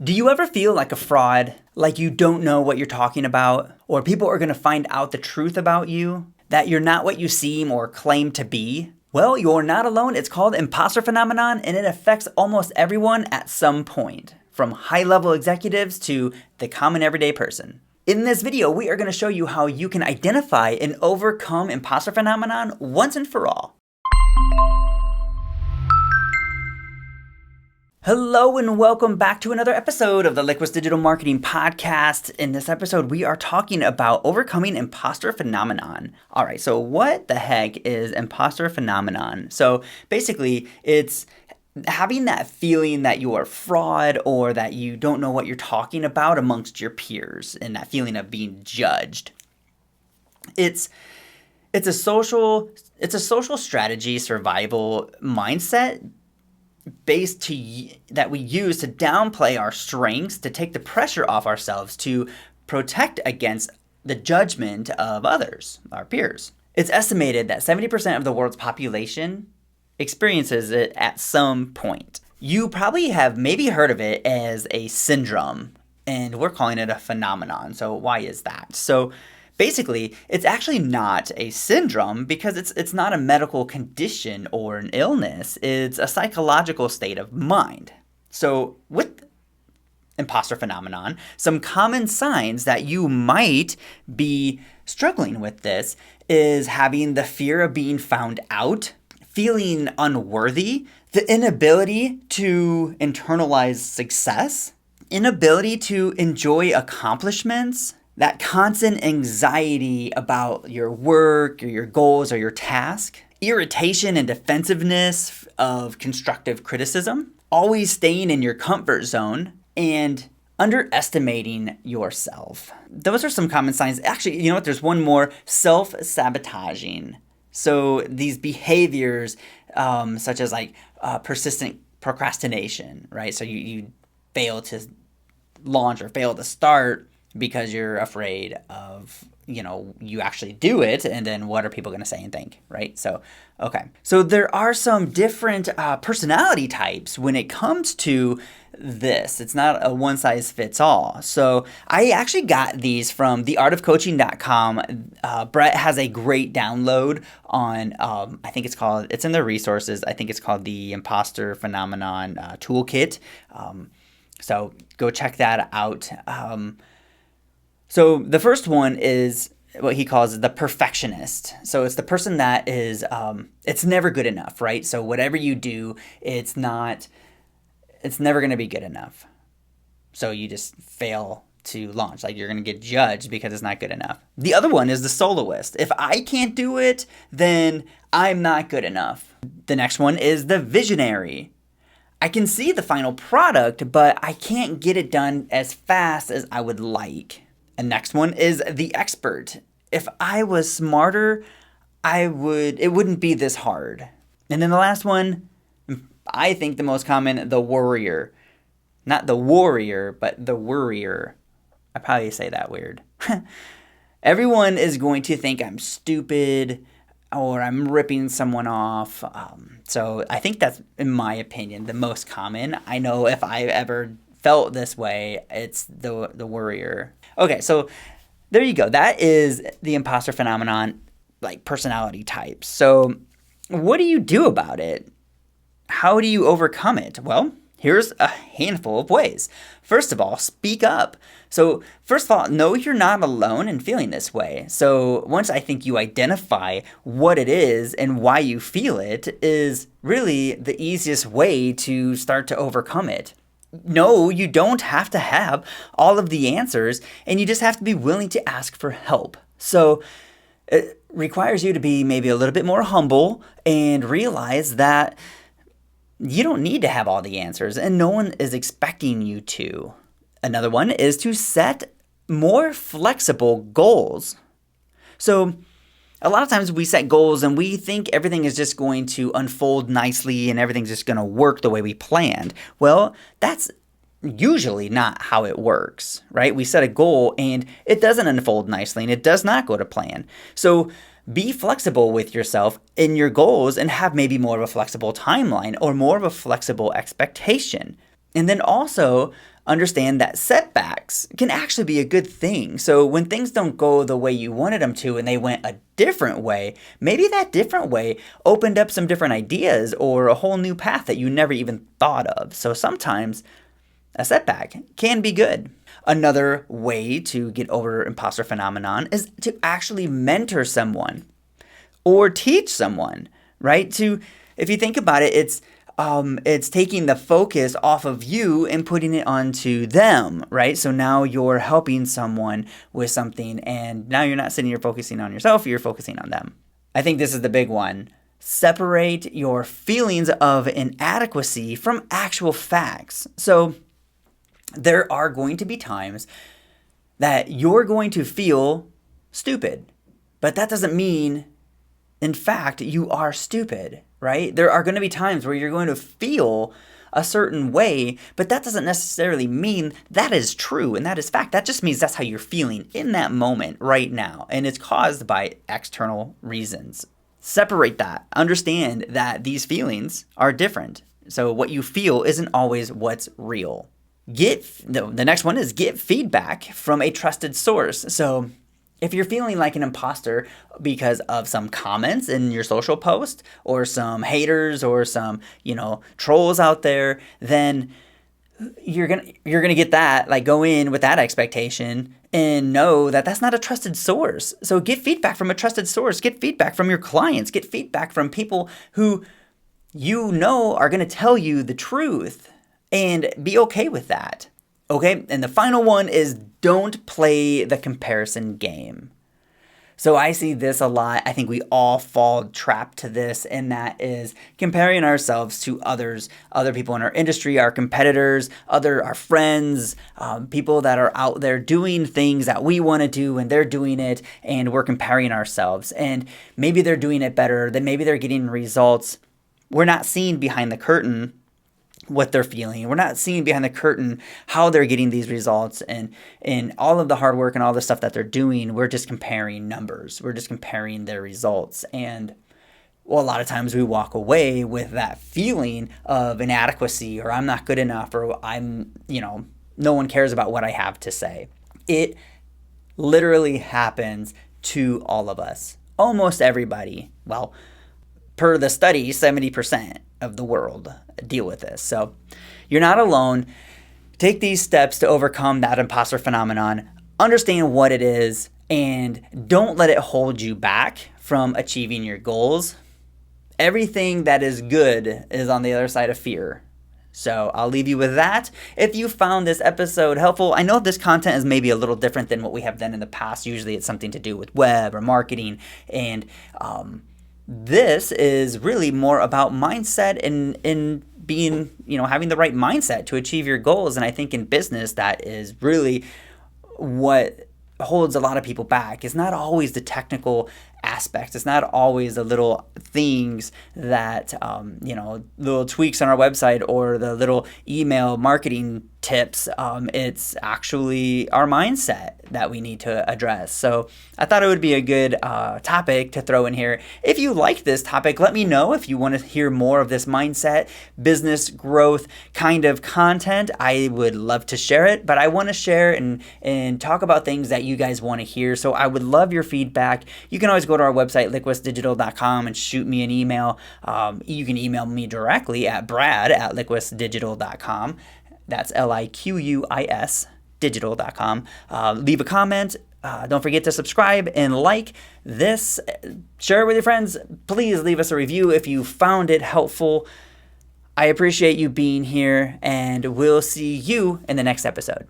Do you ever feel like a fraud? Like you don't know what you're talking about? Or people are going to find out the truth about you? That you're not what you seem or claim to be? Well, you're not alone. It's called imposter phenomenon, and it affects almost everyone at some point, from high-level executives to the common everyday person. In this video, we are going to show you how you can identify and overcome imposter phenomenon once and for all. Hello and welcome back to another episode of the Liquid Digital Marketing Podcast. In this episode, we are talking about overcoming imposter phenomenon. All right, so what the heck is imposter phenomenon? So basically, it's having that feeling that you are fraud or that you don't know what you're talking about amongst your peers, and that feeling of being judged. It's a social strategy survival mindset that we use to downplay our strengths, to take the pressure off ourselves, to protect against the judgment of others, our peers. It's estimated that 70% of the world's population experiences it at some point. You probably have maybe heard of it as a syndrome, and we're calling it a phenomenon. So why is that? So basically, it's actually not a syndrome because it's not a medical condition or an illness. It's a psychological state of mind. So with imposter phenomenon, some common signs that you might be struggling with this is having the fear of being found out, feeling unworthy, the inability to internalize success, inability to enjoy accomplishments, that constant anxiety about your work or your goals or your task, irritation and defensiveness of constructive criticism, always staying in your comfort zone, and underestimating yourself. Those are some common signs. Actually, you know what? There's one more: self-sabotaging. So these behaviors, such as persistent procrastination, right? So you fail to launch or fail to start because you're afraid of, you actually do it, and then what are people going to say and think, right? So, okay. So there are some different personality types when it comes to this. It's not a one-size-fits-all. So I actually got these from theartofcoaching.com. Brett has a great download on, it's in the resources. I think it's called the Imposter Phenomenon Toolkit. So go check that out. So the first one is what he calls the perfectionist. So it's the person that is, it's never good enough, right? So whatever you do, it's never going to be good enough. So you just fail to launch. Like, you're going to get judged because it's not good enough. The other one is the soloist. If I can't do it, then I'm not good enough. The next one is the visionary. I can see the final product, but I can't get it done as fast as I would like. And next one is the expert. If I was smarter, it wouldn't be this hard. And then the last one, I think the most common, the worrier. Not the warrior, but the worrier. I probably say that weird. Everyone is going to think I'm stupid or I'm ripping someone off. So I think that's, in my opinion, the most common. I know if I've ever felt this way, it's the worrier. Okay, so there you go. That is the imposter phenomenon, like personality types. So what do you do about it? How do you overcome it? Well, here's a handful of ways. First of all, speak up. So first of all, know you're not alone in feeling this way. So once I think you identify what it is and why you feel it is really the easiest way to start to overcome it. No, you don't have to have all of the answers, and you just have to be willing to ask for help. So it requires you to be maybe a little bit more humble and realize that you don't need to have all the answers, and no one is expecting you to. Another one is to set more flexible goals. So a lot of times we set goals and we think everything is just going to unfold nicely and everything's just going to work the way we planned. Well, that's usually not how it works, right? We set a goal and it doesn't unfold nicely and it does not go to plan. So be flexible with yourself in your goals and have maybe more of a flexible timeline or more of a flexible expectation. And then also understand that setbacks can actually be a good thing. So when things don't go the way you wanted them to and they went a different way, maybe that different way opened up some different ideas or a whole new path that you never even thought of. So sometimes a setback can be good. Another way to get over imposter phenomenon is to actually mentor someone or teach someone, right? If you think about it, it's taking the focus off of you and putting it onto them, right? So now you're helping someone with something, and now you're not sitting here focusing on yourself, you're focusing on them. I think this is the big one. Separate your feelings of inadequacy from actual facts. So there are going to be times that you're going to feel stupid, but that doesn't mean, in fact, you are stupid, right? There are going to be times where you're going to feel a certain way, but that doesn't necessarily mean that is true and that is fact. That just means that's how you're feeling in that moment right now, and it's caused by external reasons. Separate that. Understand that these feelings are different. So what you feel isn't always what's real. The next one is get feedback from a trusted source. So if you're feeling like an imposter because of some comments in your social post or some haters or some, trolls out there, then you're gonna get that, like, go in with that expectation and know that that's not a trusted source. So get feedback from a trusted source. Get feedback from your clients. Get feedback from people who are going to tell you the truth, and be okay with that. Okay, and the final one is don't play the comparison game. So I see this a lot. I think we all fall trapped to this, and that is comparing ourselves to others, other people in our industry, our competitors, our friends, people that are out there doing things that we want to do, and they're doing it, and we're comparing ourselves. And maybe they're doing it better, then maybe they're getting results. We're not seeing behind the curtain what they're feeling. We're not seeing behind the curtain how they're getting these results and all of the hard work and all the stuff that they're doing. We're just comparing numbers. We're just comparing their results. And a lot of times we walk away with that feeling of inadequacy, or I'm not good enough, or I'm, no one cares about what I have to say. It literally happens to all of us. Almost everybody. Well, per the study, 70% of the world deal with this. So you're not alone. Take these steps to overcome that imposter phenomenon. Understand what it is, and don't let it hold you back from achieving your goals. Everything that is good is on the other side of fear. So I'll leave you with that. If you found this episode helpful, I know this content is maybe a little different than what we have done in the past. Usually it's something to do with web or marketing, and this is really more about mindset and being, having the right mindset to achieve your goals. And I think in business, that is really what holds a lot of people back. It's not always the technical aspects. It's not always the little things that, little tweaks on our website or the little email marketing tips. It's actually our mindset that we need to address. So I thought it would be a good topic to throw in here. If you like this topic, let me know if you want to hear more of this mindset, business growth kind of content. I would love to share it, but I want to share and talk about things that you guys want to hear. So I would love your feedback. You can always go to our website, liquisdigital.com, and shoot me an email. You can email me directly at brad@liquisdigital.com. That's LIQUIS digital.com. Leave a comment. Don't forget to subscribe and like this. Share it with your friends. Please leave us a review if you found it helpful. I appreciate you being here, and we'll see you in the next episode.